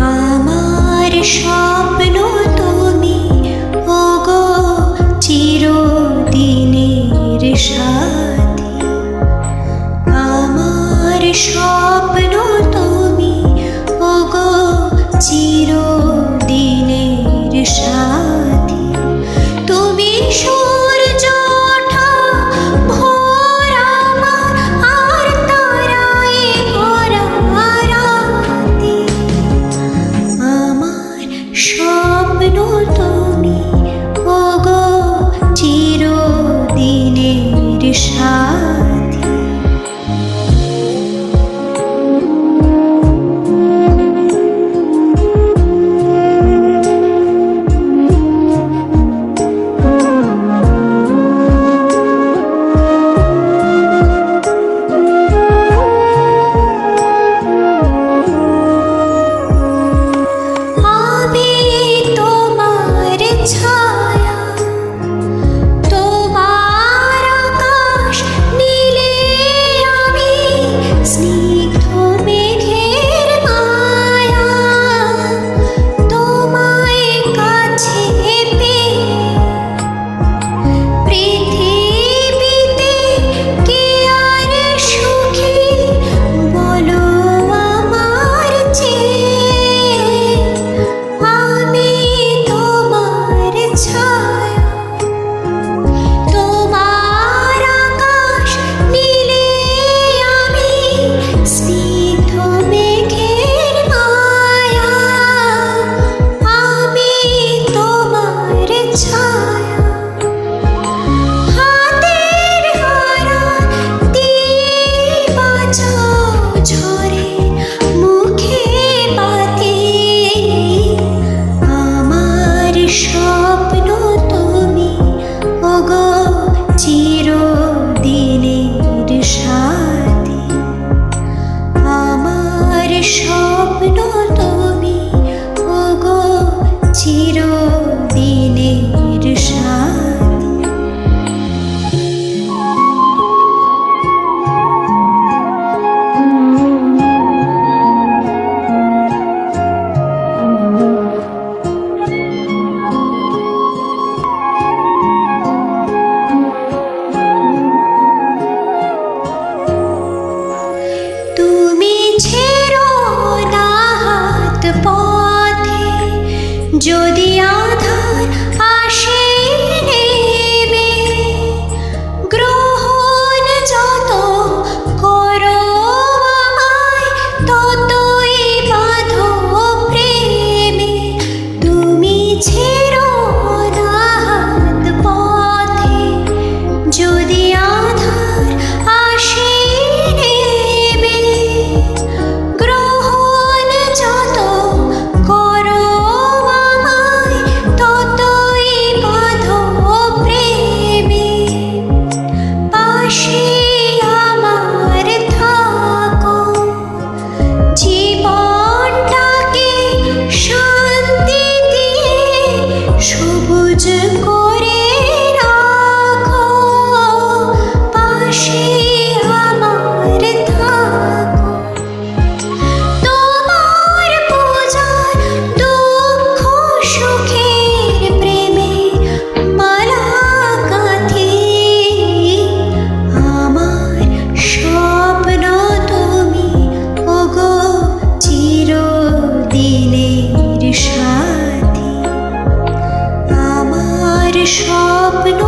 আমার স্বপ্ন তুমি ওগো চিরদিনের সাথী। আমার স্বপ্ন তুমি ওগো চিরদিনের সাথী। তুমি সূর্য ওঠা ভোর আমার, আর তারায় ভরা রাতি। আমার স্বপ্ন তুমি ওগো চিরদিনের সাথী। আমি তোমার ছায়া, তোমার আকাশ নীলে আমি স্নিগ্ধ মেঘের মায়া। তোমায় কাছে পেয়ে পৃথিবীতে কে আর সুখী বলো আমার চেয়ে। আমি তোমার ছায়া, তোমার আকাশ নীলে আমি স্নিগ্ধ মেঘের মায়া। আমি তোমার ছায়া, হাতের হারা দিয়ে বাঁচাও ঝরে মুখে বাতি। আমার স্বপ্ন তুমি ওগো চিরদিনের সাথী। আমার স্বপ্ন তুমি ওগো চিরদিনের সাথী। তুমি ছেড়ো না হাত পথে, যদি আধার আসে নেমে। গ্রহণ যত করো আমায়, ততই বাঁধো প্রেমে। তুমি ছেড়ো না হাত পথে, যদি আধার আসে নেমে। গ্রহণ যত করো আমায়, ততই বাঁধো প্রেমে। পাশে আমার থাকো, জীবনটাকে শান্তি দিয়ে সবুজ করে রাখো। পাশে আমার থাকো, তোমার পূজার দুঃখ সুখের প্রেমে মালা গাঁথি। আমার স্বপ্ন তুমি ওগো চিরদিনের সাথী। আমার স্বপ্ন